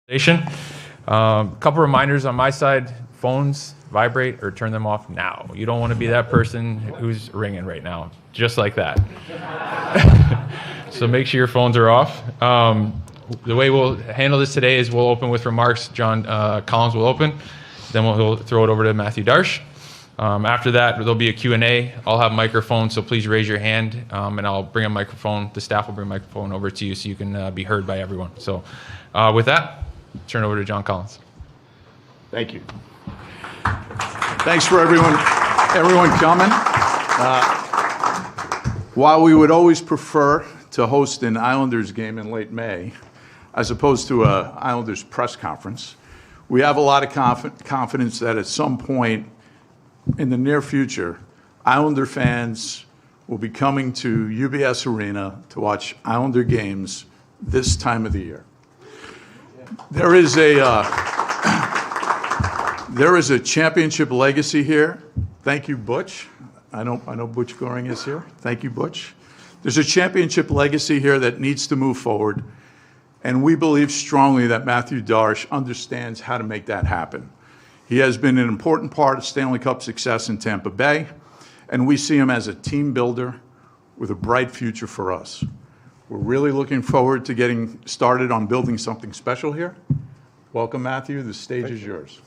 Couple reminders on my side: phones vibrate or turn them off now. You don't want to be that person who's ringing right now, just like that. So make sure your phones are off. The way we'll handle this today is we'll open with remarks. John Collins will open. Then we'll throw it over to Mathieu Darche. After that, there'll be a Q&A. I'll have microphones, so please raise your hand, and I'll bring a microphone. The staff will bring a microphone over to you so you can be heard by everyone. So with that, turn it over to John Collins. Thank you. Thanks for everyone coming. While we would always prefer to host an Islanders game in late May, as opposed to an Islanders press conference, we have a lot of confidence that at some point in the near future, Islander fans will be coming to UBS Arena to watch Islander games this time of the year. There is a championship legacy here. Thank you, Butch. I know Butch Goring is here. Thank you, Butch. There's a championship legacy here that needs to move forward, and we believe strongly that Mathieu Darche understands how to make that happen. He has been an important part of Stanley Cup success in Tampa Bay, and we see him as a team builder with a bright future for us. We're really looking forward to getting started on building something special here. Welcome, Mathieu. The stage is yours.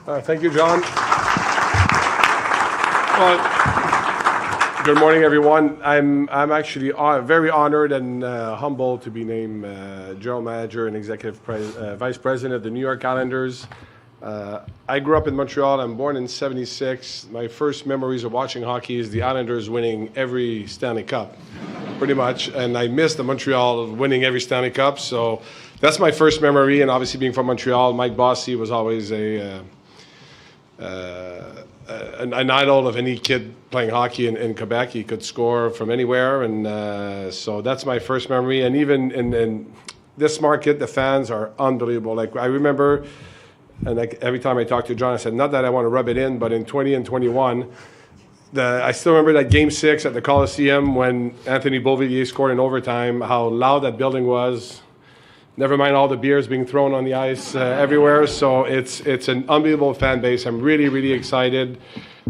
Thank you, John. Well, good morning, everyone. I'm actually very honored and humbled to be named General Manager and Executive Vice President of the New York Islanders. I grew up in Montreal. I'm born in '76. My first memories of watching hockey is the Islanders winning every Stanley Cup, pretty much. And I missed the Montreal winning every Stanley Cup. So that's my first memory. And obviously being from Montreal, Mike Bossy was always an idol of any kid playing hockey in Quebec. He could score from anywhere. And so that's my first memory. And even in this market, the fans are unbelievable. Like I remember... And every time I talk to John, I said, not that I want to rub it in, but in 20 and 21, I still remember that Game 6 at the Coliseum when Anthony Beauvillier scored in overtime, how loud that building was. Never mind all the beers being thrown on the ice everywhere. So it's an unbelievable fan base. I'm really, really excited.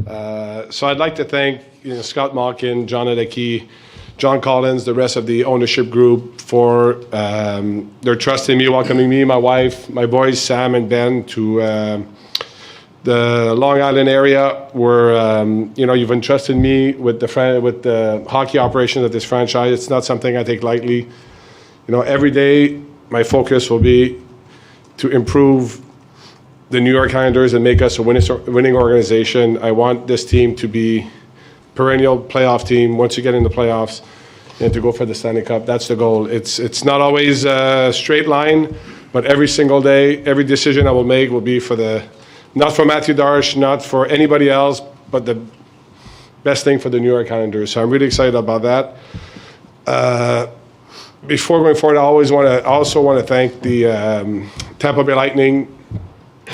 So I'd like to thank Scott Malkin, John Adeki, John Collins, the rest of the ownership group for their trust in me, welcoming me, my wife, my boys, Sam and Ben, to the Long Island area where, you've entrusted me with the hockey operations of this franchise. It's not something I take lightly. Every day my focus will be to improve the New York Islanders and make us a winning organization. I want this team to be perennial playoff team once you get in the playoffs and to go for the Stanley Cup. That's the goal. It's not always a straight line, but every single day, every decision I will make will be not for Mathieu Darche, not for anybody else, but the best thing for the New York Islanders. So I'm really excited about that. Before going forward, I also want to thank the Tampa Bay Lightning,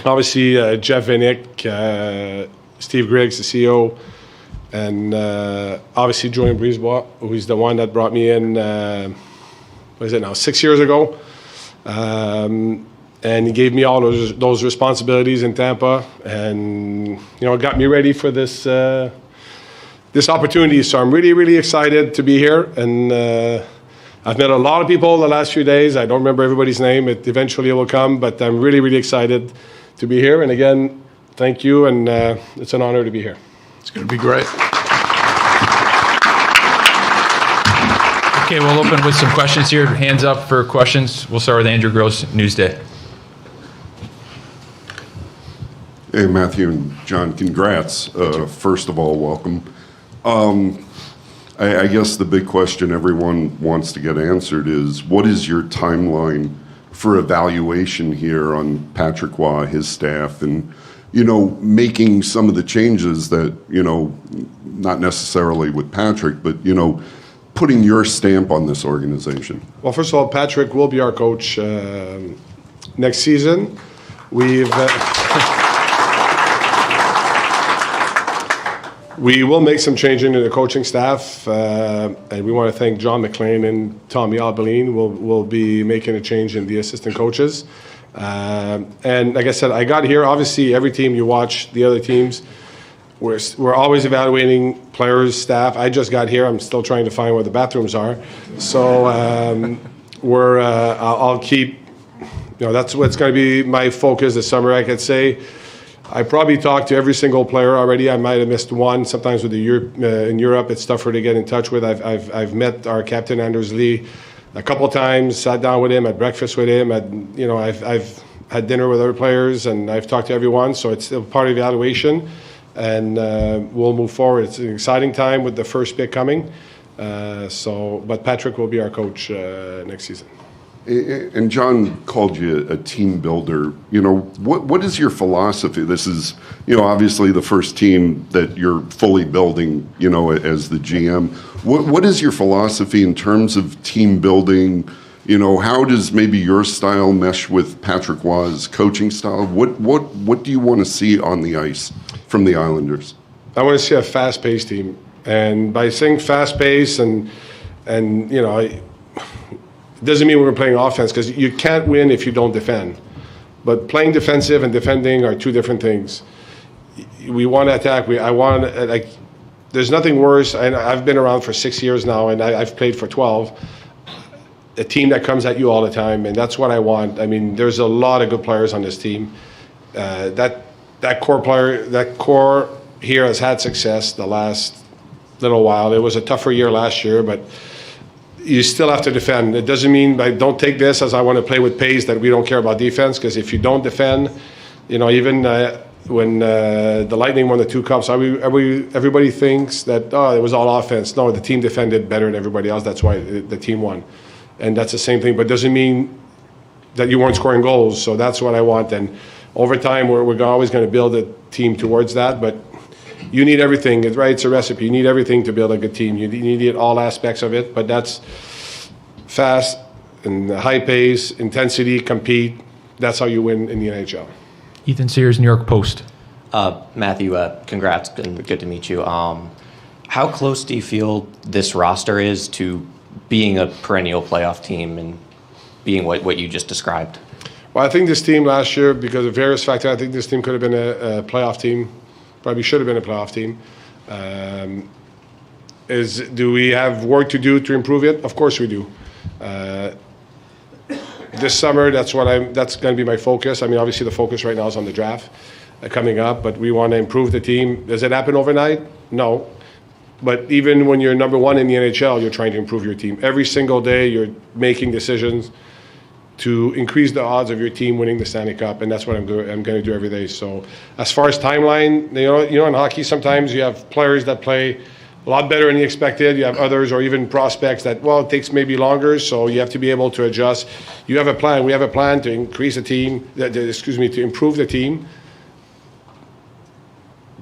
obviously Jeff Vinik, Steve Griggs, the CEO, and obviously Julien Brisebois, who is the one that brought me in, 6 years ago. And he gave me all those responsibilities in Tampa and, got me ready for this opportunity. So I'm really, really excited to be here. And I've met a lot of people the last few days. I don't remember everybody's name. Eventually it will come, but I'm really, really excited to be here. And again, thank you, and it's an honor to be here. It's going to be great. Okay, we'll open with some questions here. Hands up for questions. We'll start with Andrew Gross, Newsday. Hey, Mathieu and John, congrats. First of all, welcome. I guess the big question everyone wants to get answered is, what is your timeline for evaluation here on Patrick Waugh, his staff, and making some of the changes that, not necessarily with Patrick, but, putting your stamp on this organization? Well, first of all, Patrick will be our coach next season. We will make some changing in the coaching staff, and we want to thank John McLean and Tommy Albaline. We'll be making a change in the assistant coaches. And like I said, I got here. Obviously, every team you watch, the other teams, we're always evaluating players, staff. I just got here. I'm still trying to find where the bathrooms are. So I'll keep. That's what's going to be my focus this summer. I could say I probably talked to every single player already. I might have missed one. Sometimes with in Europe, it's tougher to get in touch with. I've met our captain Anders Lee a couple times. Sat down with him, had breakfast with him. I've had dinner with other players, and I've talked to everyone. So it's still part of the evaluation, and we'll move forward. It's an exciting time with the first pick coming. But Patrick will be our coach next season. And John called you a team builder. What is your philosophy? This is, obviously the first team that you're fully building, as the GM. What is your philosophy in terms of team building? How does maybe your style mesh with Patrick Roy's coaching style? What do you want to see on the ice from the Islanders? I want to see a fast-paced team. And by saying fast-paced it doesn't mean we're playing offense, because you can't win if you don't defend. But playing defensive and defending are two different things. We want to attack. There's nothing worse. I've been around for 6 years now, and I've played for 12. A team that comes at you all the time, and that's what I want. I mean, there's a lot of good players on this team. That core here has had success the last little while. It was a tougher year last year, but you still have to defend. It doesn't mean don't take this as I want to play with pace that we don't care about defense, because if you don't defend, even when the Lightning won the 2 cups, everybody thinks that it was all offense. No, the team defended better than everybody else. That's why the team won, and that's the same thing. But it doesn't mean that you weren't scoring goals. So that's what I want. And over time, we're always going to build a team towards that. But you need everything, right? It's a recipe. You need everything to build a good team. You need all aspects of it, but that's fast and high pace, intensity, compete. That's how you win in the NHL. Ethan Sears, New York Post. Matthew, congrats and good to meet you. How close do you feel this roster is to being a perennial playoff team and being what you just described? Well, I think this team last year, because of various factors, I think this team could have been a playoff team. Probably should have been a playoff team. Do we have work to do to improve it? Of course we do. This summer, that's going to be my focus. I mean, obviously the focus right now is on the draft coming up, but we want to improve the team. Does it happen overnight? No. But even when you're number one in the NHL, you're trying to improve your team. Every single day, you're making decisions to increase the odds of your team winning the Stanley Cup, and that's what I'm going to do every day. So as far as timeline, in hockey, sometimes you have players that play a lot better than you expected. You have others, or even prospects that, it takes maybe longer, so you have to be able to adjust. You have a plan. We have a plan to increase the team, to improve the team,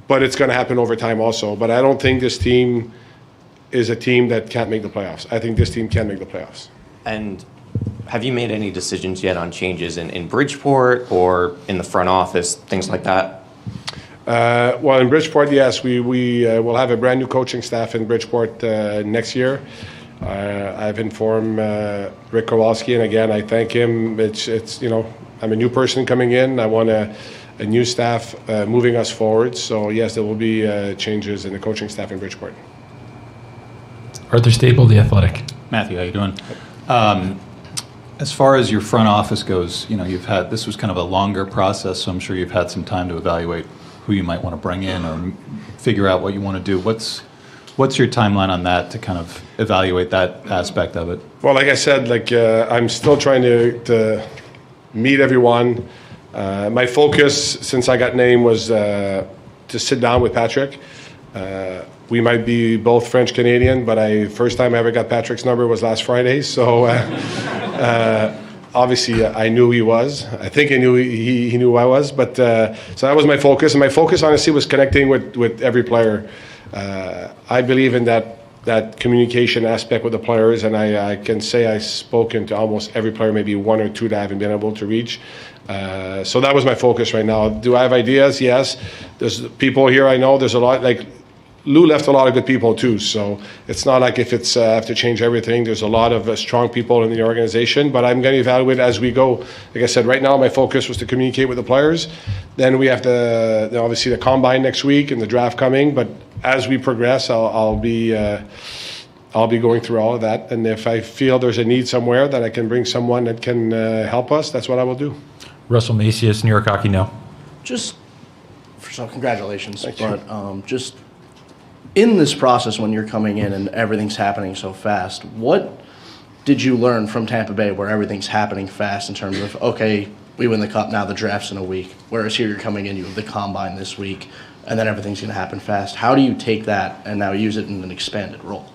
but it's going to happen over time also. But I don't think this team is a team that can't make the playoffs. I think this team can make the playoffs. And have you made any decisions yet on changes in Bridgeport or in the front office, things like that? Well, in Bridgeport, yes, we will have a brand new coaching staff in Bridgeport next year. I've informed Rick Kowalski, and again, I thank him. It's I'm a new person coming in. I want a new staff moving us forward. So yes, there will be changes in the coaching staff in Bridgeport. Arthur Staple, The Athletic. Matthew, how you doing? As far as your front office goes, this was kind of a longer process, so I'm sure you've had some time to evaluate who you might want to bring in or figure out what you want to do. What's your timeline on that to kind of evaluate that aspect of it? Well, like I said, I'm still trying to meet everyone. My focus since I got named was to sit down with Patrick. We might be both French Canadian, but first time I ever got Patrick's number was last Friday. So obviously I knew he was. I think I knew he knew who I was. But so that was my focus, and my focus honestly was connecting with every player. I believe in that communication aspect with the players, and I can say I've spoken to almost every player, maybe one or two that I haven't been able to reach. So that was my focus right now. Do I have ideas? Yes. There's people here I know. There's a lot Lou left a lot of good people too, so it's not like if it's I have to change everything. There's a lot of strong people in the organization, but I'm going to evaluate as we go. Like I said, right now my focus was to communicate with the players. Then we have obviously the combine next week and the draft coming. But as we progress, I'll be going through all of that. And if I feel there's a need somewhere that I can bring someone that can help us, that's what I will do. Russell Macias, New York Hockey Now. Just, first off, congratulations. But just in this process when you're coming in and everything's happening so fast, what did you learn from Tampa Bay where everything's happening fast in terms of, okay, we win the cup, now the draft's in a week, whereas here you're coming in, you have the combine this week, and then everything's going to happen fast. How do you take that and now use it in an expanded role?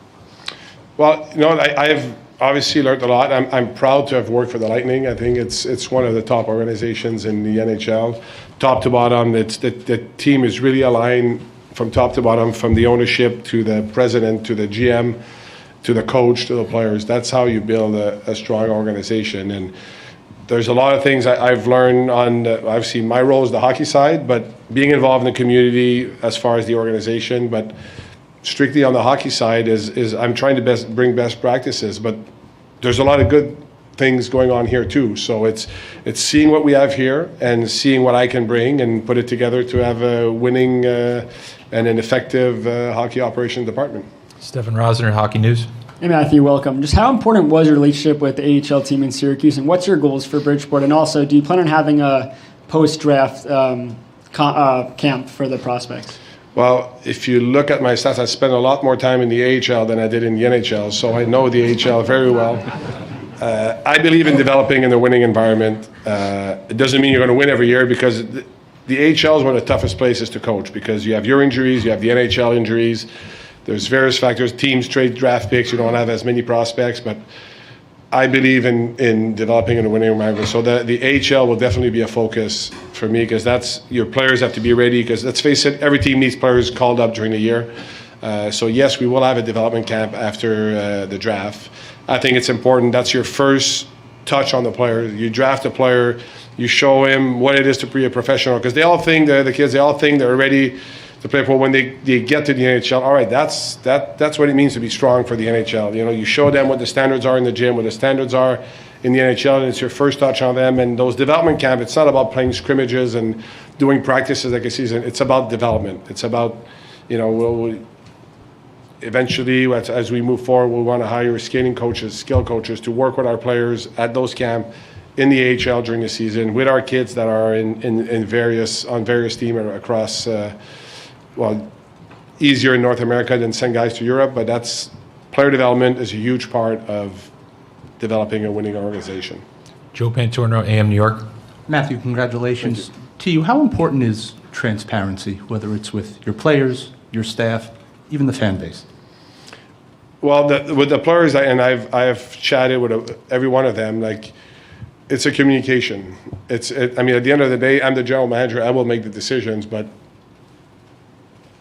Well, I've obviously learned a lot. I'm proud to have worked for the Lightning. I think it's one of the top organizations in the NHL. Top to bottom, the team is really aligned from top to bottom, from the ownership to the president to the GM to the coach to the players. That's how you build a strong organization. And there's a lot of things I've learned on, obviously my role is the hockey side, but being involved in the community as far as the organization, but strictly on the hockey side is I'm trying to bring best practices, but there's a lot of good things going on here too. So it's seeing what we have here and seeing what I can bring and put it together to have a winning and an effective hockey operation department. Stefan Rosner, Hockey News. Hey Matthew, welcome. Just how important was your relationship with the AHL team in Syracuse, and what's your goals for Bridgeport? And also, do you plan on having a post-draft camp for the prospects? Well, if you look at my stats, I spent a lot more time in the AHL than I did in the NHL, so I know the AHL very well. I believe in developing in the winning environment. It doesn't mean you're going to win every year, because the AHL is one of the toughest places to coach, because you have your injuries, you have the NHL injuries. There's various factors. Teams trade draft picks. You don't have as many prospects, but I believe in developing in a winning environment. So the AHL will definitely be a focus for me, because that's your players have to be ready. Because let's face it, every team needs players called up during the year. So yes, we will have a development camp after the draft. I think it's important. That's your first touch on the player. You draft a player, you show him what it is to be a professional, because they all think the kids. They all think they're ready to play pro. When they get to the NHL, all right, that's what it means to be strong for the NHL. You know, you show them what the standards are in the gym, what the standards are in the NHL, and it's your first touch on them. And those development camp, it's not about playing scrimmages and doing practices like a season. It's about development. It's about, eventually, as we move forward, we'll want to hire skating coaches, skill coaches to work with our players at those camp in the AHL during the season with our kids that are on various teams across. Easier in North America than send guys to Europe, but player development is a huge part of developing a winning organization. Joe Pantorno, AM New York. Matthew, congratulations. To you, how important is transparency, whether it's with your players, your staff, even the fan base? Well, with the players, I've chatted with every one of them. Like, it's a communication. At the end of the day, I'm the general manager. I will make the decisions, but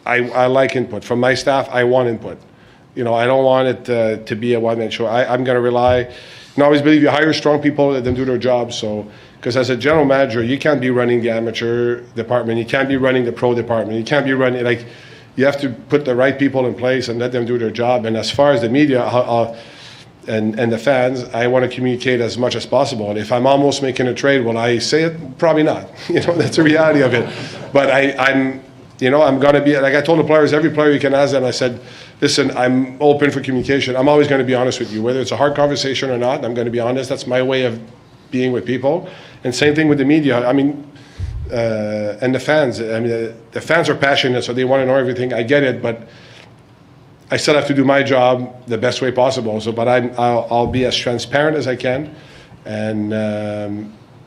I like input from my staff. I want input. I don't want it to be a one-man show. I'm going to rely. And I always believe you hire strong people, let them do their job. So, because as a general manager, you can't be running the amateur department. You can't be running the pro department. You can't be running you have to put the right people in place and let them do their job. And as far as the media and the fans, I want to communicate as much as possible. And if I'm almost making a trade, will I say it? Probably not. That's the reality of it. But I'm going to be, like I told the players, every player you can ask them, I said, listen, I'm open for communication. I'm always going to be honest with you. Whether it's a hard conversation or not, I'm going to be honest. That's my way of being with people. And same thing with the media. And the fans. The fans are passionate, so they want to know everything. I get it, but I still have to do my job the best way possible. So, but I'll be as transparent as I can. And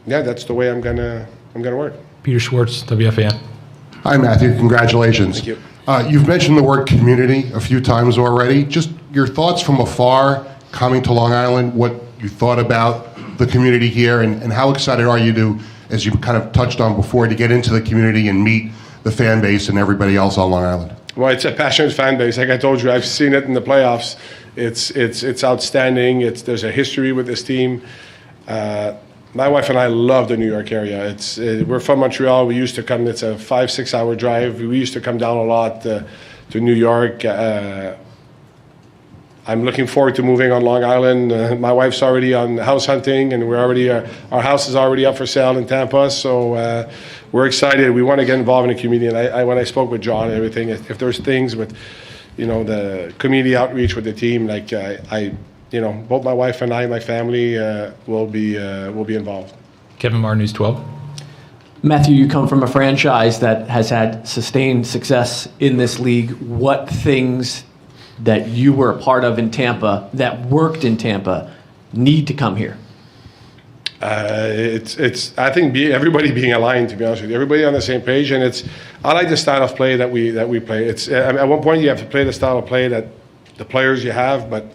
that's the way I'm gonna work. Peter Schwartz, WFAN. Hi, Matthew. Congratulations. Thank you. You've mentioned the word community a few times already. Just your thoughts from afar, coming to Long Island, what you thought about the community here, and how excited are you to, as you kind of touched on before, to get into the community and meet the fan base and everybody else on Long Island? Well, it's a passionate fan base. Like I told you, I've seen it in the playoffs. It's outstanding. There's a history with this team. My wife and I love the New York area. We're from Montreal. We used to come. It's a 5-6 hour drive. We used to come down a lot to New York. I'm looking forward to moving on Long Island. My wife's already on house hunting, and we're already our house is already up for sale in Tampa. So we're excited. We want to get involved in the community. And when I spoke with John and everything, if there's things with, the community outreach with the team, like both my wife and I, my family, will be involved. Kevin Martin, News 12. Matthew, you come from a franchise that has had sustained success in this league. What things that you were a part of in Tampa, that worked in Tampa, need to come here? It's I think everybody being aligned, to be honest with you, everybody on the same page, and I like the style of play that we play. It's at one point you have to play the style of play that the players you have, but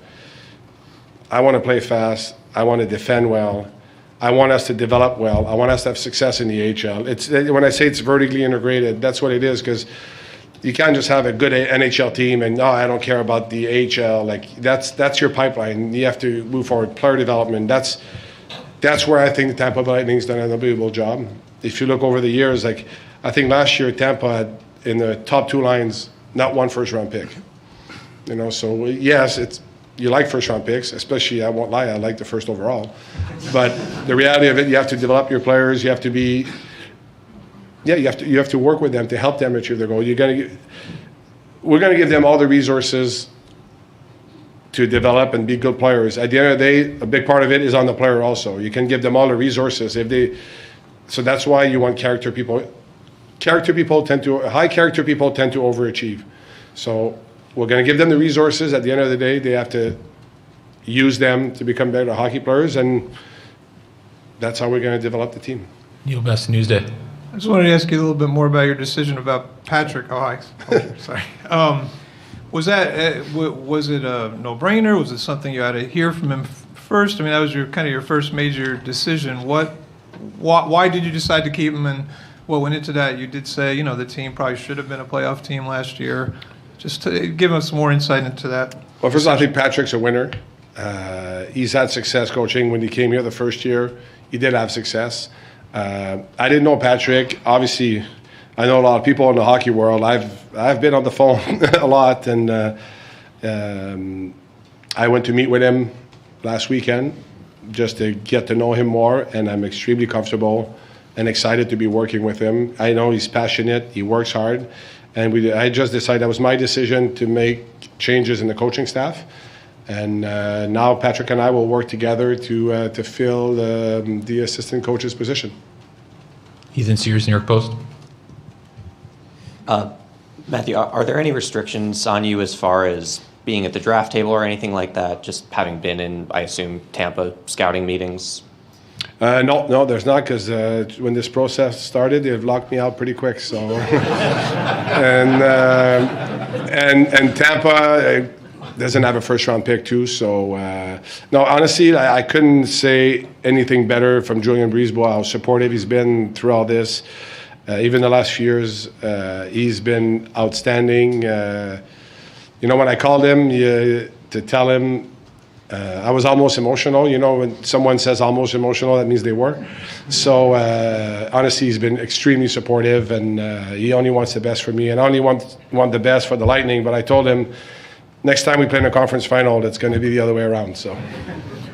I want to play fast. I want to defend well. I want us to develop well. I want us to have success in the AHL. It's when I say it's vertically integrated, that's what it is, because you can't just have a good NHL team and I don't care about the AHL. Like that's your pipeline. You have to move forward. Player development. That's where I think the Tampa Bay Lightning's done an unbelievable job. If you look over the years, like I think last year Tampa had in the top two lines not one first-round pick. So yes, you like first-round picks, especially, I won't lie, I like the first overall. But the reality of it, you have to develop your players. You have to be, you have to work with them to help them achieve their goal. We're going to give them all the resources to develop and be good players. At the end of the day, a big part of it is on the player also. You can give them all the resources so that's why you want character people. High character people tend to overachieve. So we're going to give them the resources. At the end of the day, they have to use them to become better hockey players, and that's how we're going to develop the team. Neil Best, Newsday. I just wanted to ask you a little bit more about your decision about Patrick. Sorry. Was it a no-brainer? Was it something you had to hear from him first? I mean, that was your first major decision. Why did you decide to keep him? And what went into that? You did say, the team probably should have been a playoff team last year. Just to give us more insight into that. Well, first of all, I think Patrick's a winner. He's had success coaching. When he came here the first year, he did have success. I didn't know Patrick. Obviously, I know a lot of people in the hockey world. I've been on the phone a lot, and I went to meet with him last weekend just to get to know him more, and I'm extremely comfortable and excited to be working with him. I know he's passionate. He works hard. And I just decided that was my decision to make changes in the coaching staff. And now Patrick and I will work together to fill the assistant coach's position. Ethan Sears, New York Post. Matthew, are there any restrictions on you as far as being at the draft table or anything like that, just having been in, I assume, Tampa scouting meetings? No, there's not, because when this process started, they've locked me out pretty quick. So, and Tampa doesn't have a first-round pick too. So, no, honestly, I couldn't say anything better from Julien Brisebois. How supportive he's been through all this. Even the last few years, he's been outstanding. When I called him to tell him. I was almost emotional. When someone says almost emotional, that means they were. So honestly, he's been extremely supportive, and he only wants the best for me, and I only want the best for the Lightning. But I told him, next time we play in a conference final, it's going to be the other way around. So,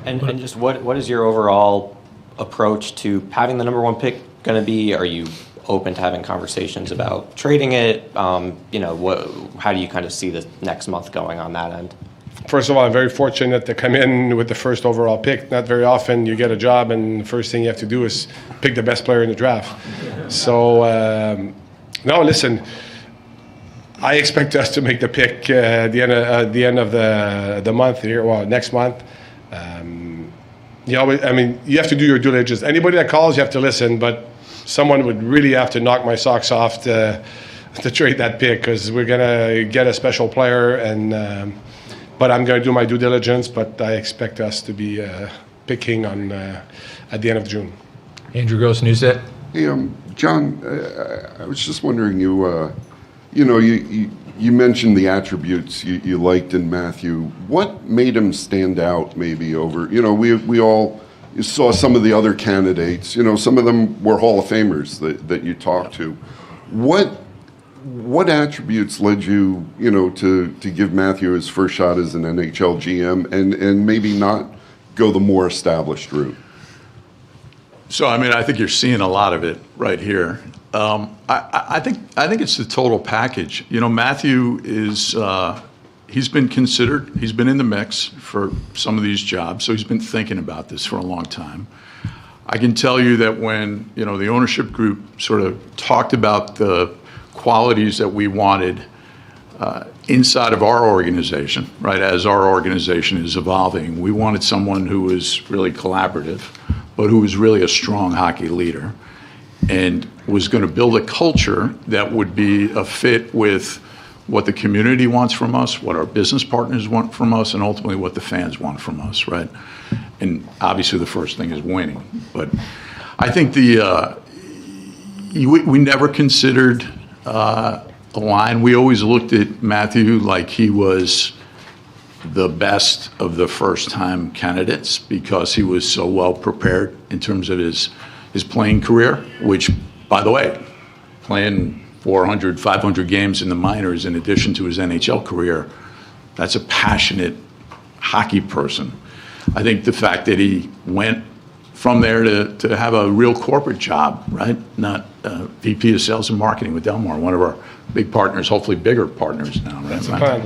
and just what is your overall approach to having the number one pick going to be? Are you open to having conversations about trading it? How do you kind of see the next month going on that end? First of all, I'm very fortunate to come in with the first overall pick. Not very often you get a job and the first thing you have to do is pick the best player in the draft. So, no, listen, I expect us to make the pick at the end of the month here, next month. You have to do your due diligence. Anybody that calls, you have to listen, but someone would really have to knock my socks off to trade that pick, because we're going to get a special player, and but I'm going to do my due diligence, but I expect us to be picking at the end of June. Andrew Gross, Newsday. Hey, John, I was just wondering, you mentioned the attributes you liked in Matthew. What made him stand out maybe over, we all saw some of the other candidates, some of them were Hall of Famers that you talked to. what attributes led you, to give Matthew his first shot as an NHL GM and maybe not go the more established route? So, I think you're seeing a lot of it right here. I think it's the total package. Matthew is, he's been considered, he's been in the mix for some of these jobs, so he's been thinking about this for a long time. I can tell you that when, the ownership group sort of talked about the qualities that we wanted inside of our organization, right, as our organization is evolving, we wanted someone who was really collaborative, but who was really a strong hockey leader and was going to build a culture that would be a fit with what the community wants from us, what our business partners want from us, and ultimately what the fans want from us, right? And obviously the first thing is winning. But I think we never considered a line. We always looked at Matthew like he was the best of the first-time candidates because he was so well prepared in terms of his playing career, which, by the way, playing 400, 500 games in the minors in addition to his NHL career, that's a passionate hockey person. I think the fact that he went from there to have a real corporate job, right? Not VP of Sales and Marketing with Delmar, one of our big partners, hopefully bigger partners now, right? That's the plan.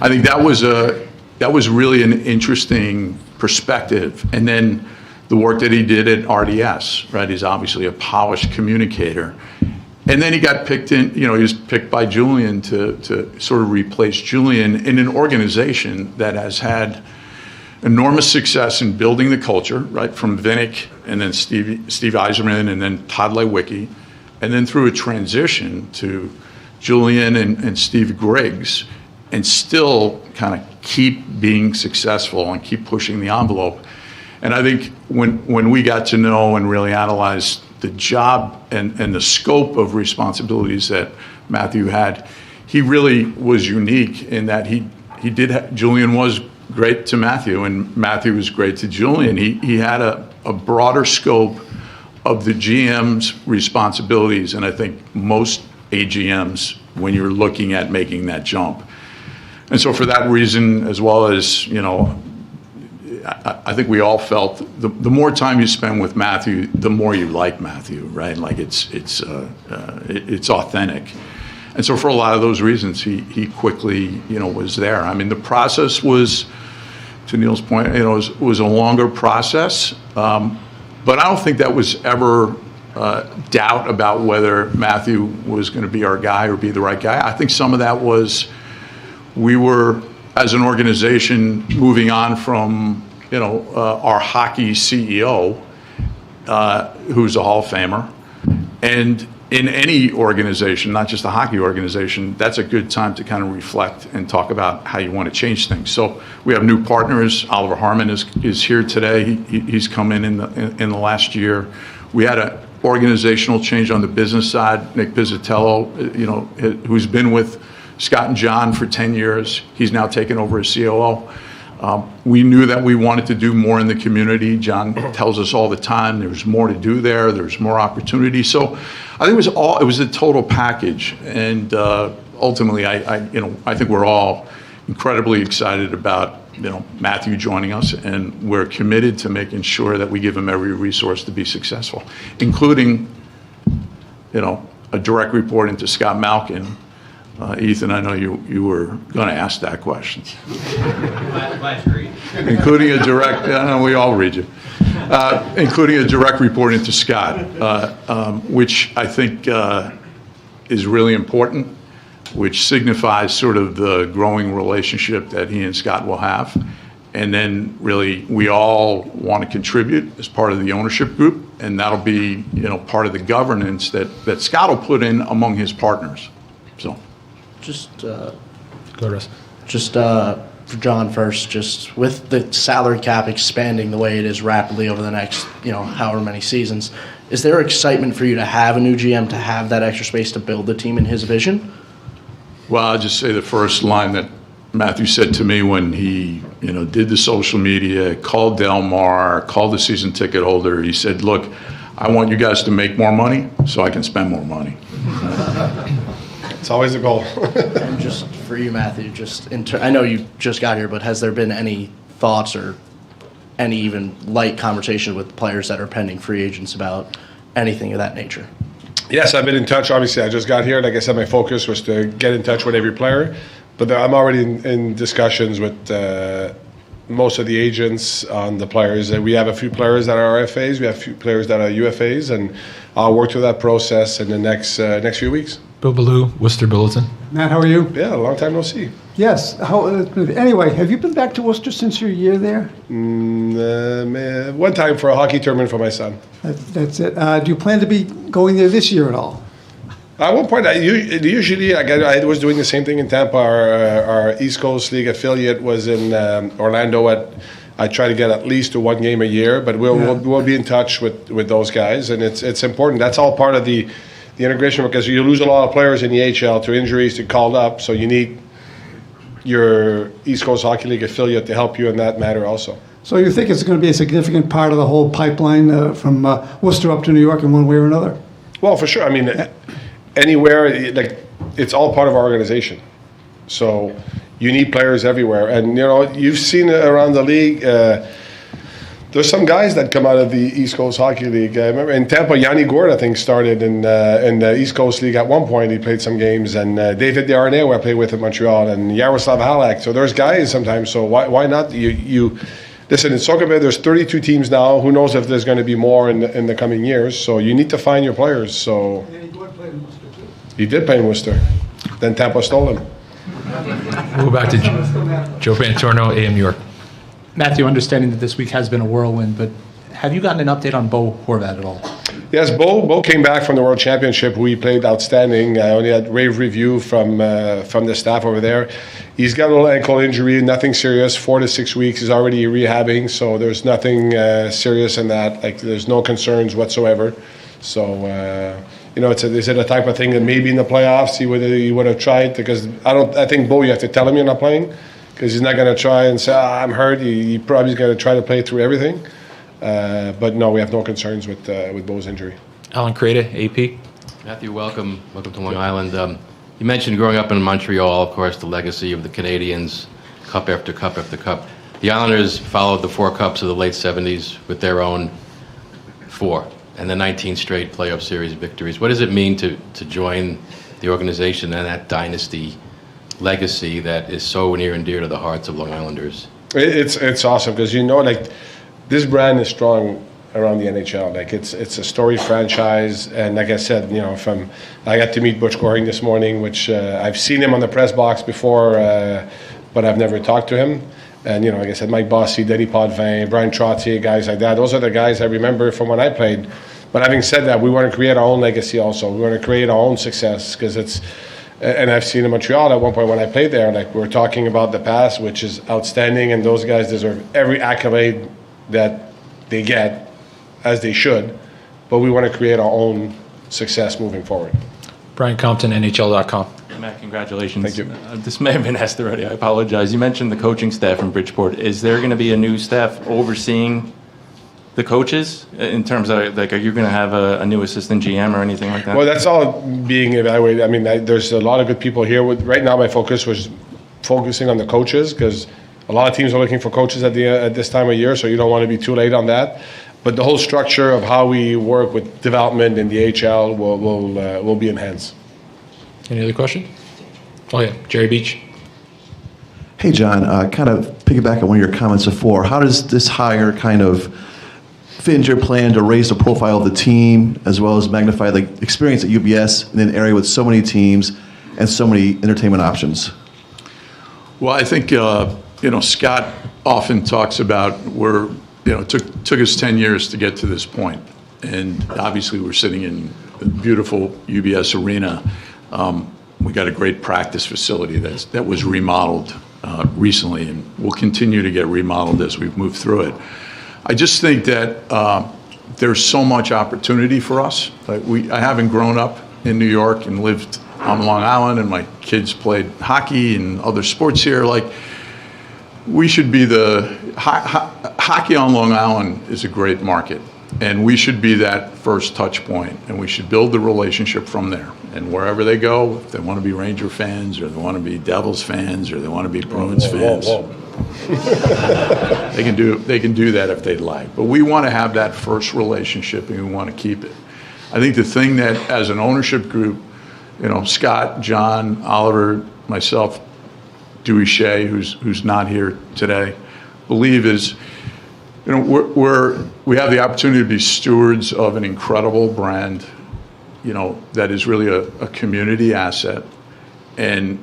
I think that was really an interesting perspective. And then the work that he did at RDS, right? He's obviously a polished communicator. And then he got picked in, he was picked by Julian to sort of replace Julian in an organization that has had enormous success in building the culture, right? From Vinnick and then Steve Yzerman and then Todd Lewicki, and then through a transition to Julian and Steve Griggs, and still kind of keep being successful and keep pushing the envelope. And I think when we got to know and really analyze the job and the scope of responsibilities that Matthew had, he really was unique in that Julian was great to Matthew and Matthew was great to Julian. He had a broader scope of the GM's responsibilities, and I think most AGMs when you're looking at making that jump. And so for that reason, as well as, I think we all felt the more time you spend with Matthew, the more you like Matthew, right? Like it's authentic. And so for a lot of those reasons, he quickly, was there. I mean, the process was, to Neil's point, was a longer process. But I don't think that was ever doubt about whether Matthew was going to be our guy or be the right guy. I think some of that was we were, as an organization, moving on from, our hockey CEO, who's a Hall of Famer. And in any organization, not just a hockey organization, that's a good time to kind of reflect and talk about how you want to change things. So we have new partners. Oliver Harmon is here today. He's come in the last year. We had an organizational change on the business side. Nick Pizzatello, who's been with Scott and John for 10 years. He's now taken over as COO. We knew that we wanted to do more in the community. John tells us all the time there's more to do there. There's more opportunity. So I think it was a total package. And ultimately, I think we're all incredibly excited about Matthew joining us, and we're committed to making sure that we give him every resource to be successful, including a direct report into Scott Malkin. Ethan, I know you were going to ask that question. Including a direct, we all read you. Including a direct report into Scott, which I think is really important, which signifies sort of the growing relationship that he and Scott will have. And then really we all want to contribute as part of the ownership group, and that'll be part of the governance that Scott will put in among his partners. So. Go, Russ. For John first, just with the salary cap expanding the way it is rapidly over the next, however many seasons, is there excitement for you to have a new GM, to have that extra space to build the team in his vision? Well, I'll just say the first line that Matthew said to me when he, did the social media, called Delmar, called the season ticket holder. He said, "Look, I want you guys to make more money so I can spend more money." It's always a goal. And just for you, Matthew, I know you just got here, but has there been any thoughts or any even light conversation with players that are pending free agents about anything of that nature? Yes, I've been in touch. Obviously, I just got here. Like I said, my focus was to get in touch with every player. But I'm already in discussions with most of the agents on the players. We have a few players that are RFAs. We have a few players that are UFAs. And I'll work through that process in the next few weeks. Bill Ballou, Worcester Bulletin. Matt, how are you? Yeah, a long time no see. Yes. Anyway, have you been back to Worcester since your year there? One time for a hockey tournament for my son. That's it. Do you plan to be going there this year at all? At one point, usually I was doing the same thing in Tampa. Our East Coast League affiliate was in Orlando. I try to get at least to one game a year, but we'll be in touch with those guys, and it's important. That's all part of the integration, because you lose a lot of players in the AHL to injuries, to called up, so you need your East Coast Hockey League affiliate to help you in that matter also. So you think it's going to be a significant part of the whole pipeline from Worcester up to New York in one way or another? Well, for sure. I mean, anywhere, it's all part of our organization. So you need players everywhere. And, you've seen it around the league. There's some guys that come out of the East Coast Hockey League. I remember in Tampa, Yanni Gourde, I think, started in the East Coast League at one point. He played some games. And David Desharnais, who I played with in Montreal, and Yaroslav Halak. So there's guys sometimes. So why not? You listen, in Soccer, there's 32 teams now. Who knows if there's going to be more in the coming years. So you need to find your players. So he did play in Worcester. Then Tampa stole him. We'll go back to Joe Pantorno, AM New York. Matthew, understanding that this week has been a whirlwind, but have you gotten an update on Bo Horvat at all? Yes, Bo came back from the World Championship. We played outstanding. I only had rave review from the staff over there. He's got a little ankle injury, nothing serious, 4 to 6 weeks. He's already rehabbing, so there's nothing serious in that. There's no concerns whatsoever. So, is it a type of thing that maybe in the playoffs he would have tried? Because I think Bo, you have to tell him you're not playing, because he's not going to try and say, I'm hurt. He probably is going to try to play through everything. But no, we have no concerns with Bo's injury. Alan Creda, AP. Matthew, welcome to Long Island. You mentioned growing up in Montreal, of course, the legacy of the Canadians, cup after cup after cup. The Islanders followed the 4 cups of the late 70s with their own 4 and the 19 straight playoff series victories. What does it mean to join the organization and that dynasty legacy that is so near and dear to the hearts of Long Islanders? It's awesome, because this brand is strong around the NHL. It's a storied franchise, and like I said, I got to meet Butch Goring this morning, which I've seen him on the press box before, but I've never talked to him. And like I said, Mike Bossy, Denny Potvin, Brian Trottier, guys like that. Those are the guys I remember from when I played. But having said that, we want to create our own legacy also. We want to create our own success, because and I've seen in Montreal at one point when I played there, we're talking about the past, which is outstanding, and those guys deserve every accolade that they get, as they should. But we want to create our own success moving forward. Brian Compton, NHL.com. Matt, congratulations. Thank you. This may have been asked already. I apologize. You mentioned the coaching staff in Bridgeport. Is there going to be a new staff overseeing the coaches in terms of, are you going to have a new assistant GM or anything like that? Well, that's all being evaluated. I mean, there's a lot of good people here. Right now, my focus was focusing on the coaches, because a lot of teams are looking for coaches at this time of year, so you don't want to be too late on that. But the whole structure of how we work with development in the AHL will be enhanced. Any other question? Oh, yeah. Jerry Beach. Hey, John, kind of piggyback on one of your comments before. How does this hire kind of fit into your plan to raise the profile of the team, as well as magnify the experience at UBS in an area with so many teams and so many entertainment options? Well, I think, Scott often talks about it took us 10 years to get to this point. And obviously we're sitting in the beautiful UBS arena. We got a great practice facility that was remodeled recently, and will continue to get remodeled as we move through it. I just think that there's so much opportunity for us. I haven't grown up in New York and lived on Long Island, and my kids played hockey and other sports here. We should be hockey on Long Island is a great market. And we should be that first touch point, and we should build the relationship from there. And wherever they go, if they want to be Ranger fans, or they want to be Devils fans, or they want to be Bruins fans, they can do that if they'd like. But we want to have that first relationship, and we want to keep it. I think the thing that, as an ownership group, Scott, John, Oliver, myself, Dewey Shea, who's not here today, believe is, we have the opportunity to be stewards of an incredible brand, that is really a community asset. And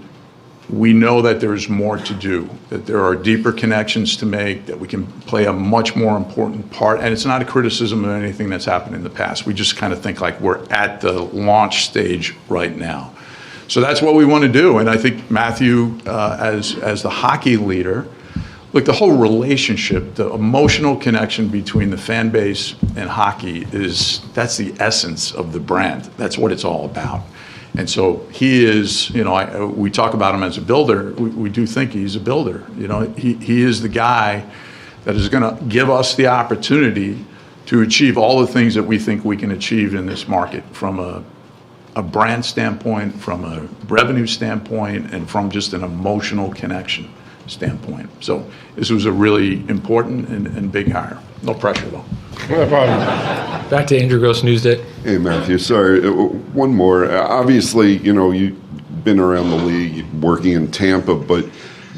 we know that there's more to do, that there are deeper connections to make, that we can play a much more important part. And it's not a criticism of anything that's happened in the past. We just kind of think like we're at the launch stage right now. So that's what we want to do. And I think Matthew, as the hockey leader, look, the whole relationship, the emotional connection between the fan base and hockey that's the essence of the brand. That's what it's all about. And so he is, we talk about him as a builder. We do think he's a builder. He is the guy that is going to give us the opportunity to achieve all the things that we think we can achieve in this market from a brand standpoint, from a revenue standpoint, and from just an emotional connection standpoint. So this was a really important and big hire. No pressure, though. No problem. Back to Andrew Gross Newsday. Hey, Matthew, sorry, one more. Obviously, you've been around the league, working in Tampa, but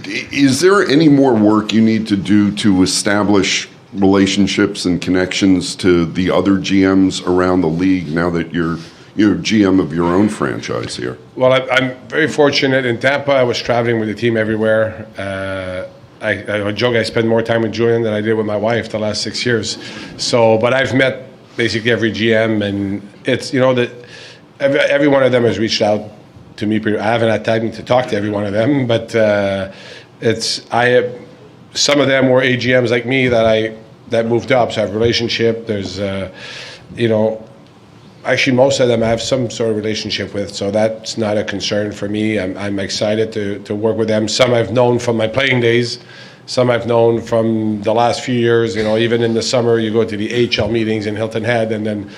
is there any more work you need to do to establish relationships and connections to the other GMs around the league now that you're GM of your own franchise here? Well, I'm very fortunate in Tampa. I was traveling with the team everywhere. I joke I spend more time with Julian than I did with my wife the last 6 years. But I've met basically every GM, and it's that every one of them has reached out to me. I haven't had time to talk to every one of them, but some of them were AGMs like me that moved up. So I have a relationship. There's actually, most of them I have some sort of relationship with, so that's not a concern for me. I'm excited to work with them. Some I've known from my playing days. Some I've known from the last few years. Even in the summer, you go to the AHL meetings in Hilton Head, and then,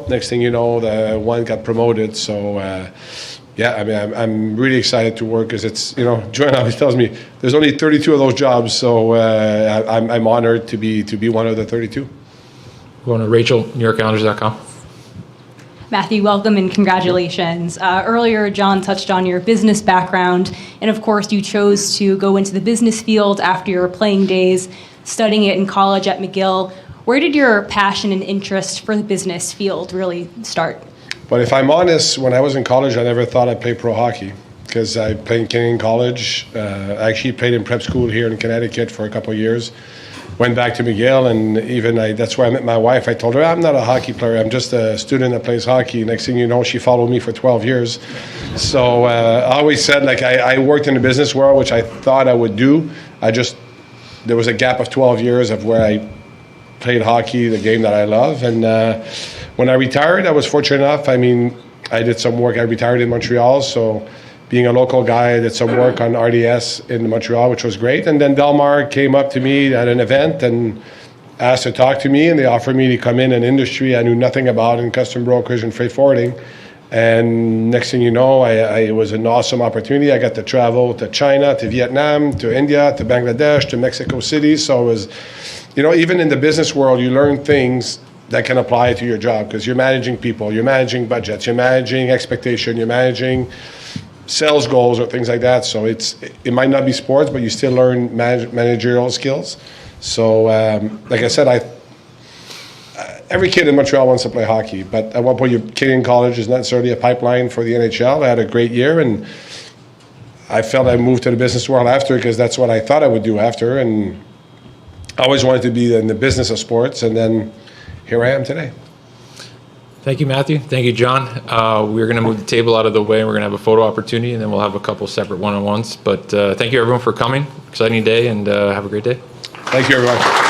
next thing you know, the one got promoted. So, I'm really excited to work because it's, Joanne always tells me there's only 32 of those jobs, so I'm honored to be one of the 32. Going to Rachel, NewYorkIslanders.com. Matthew, welcome and congratulations. Earlier, John touched on your business background, and of course, you chose to go into the business field after your playing days, studying it in college at McGill. Where did your passion and interest for the business field really start? But if I'm honest, when I was in college, I never thought I'd play pro hockey because I played in Canadian college. I actually played in prep school here in Connecticut for a couple of years. Went back to McGill, and that's where I met my wife. I told her, I'm not a hockey player. I'm just a student that plays hockey. Next thing you know, she followed me for 12 years. So I always said, I worked in the business world, which I thought I would do. There was a gap of 12 years of where I played hockey, the game that I love. And when I retired, I was fortunate enough. I did some work. I retired in Montreal, so being a local guy, I did some work on RDS in Montreal, which was great. And then Delmar came up to me at an event and asked to talk to me, and they offered me to come in an industry I knew nothing about in custom brokerage and freight forwarding. And next thing you know, it was an awesome opportunity. I got to travel to China, to Vietnam, to India, to Bangladesh, to Mexico City. So it was, even in the business world, you learn things that can apply to your job because you're managing people, you're managing budgets, you're managing expectation, you're managing sales goals or things like that. So it might not be sports, but you still learn managerial skills. So like I said, every kid in Montreal wants to play hockey, but at one point your kid in college is not necessarily a pipeline for the NHL. I had a great year, and I felt I moved to the business world after because that's what I thought I would do after, and I always wanted to be in the business of sports, and then here I am today. Thank you, Matthew. Thank you, John. We're going to move the table out of the way, and we're going to have a photo opportunity, and then we'll have a couple separate one-on-ones. But thank you, everyone, for coming. Exciting day, and have a great day. Thank you, everyone.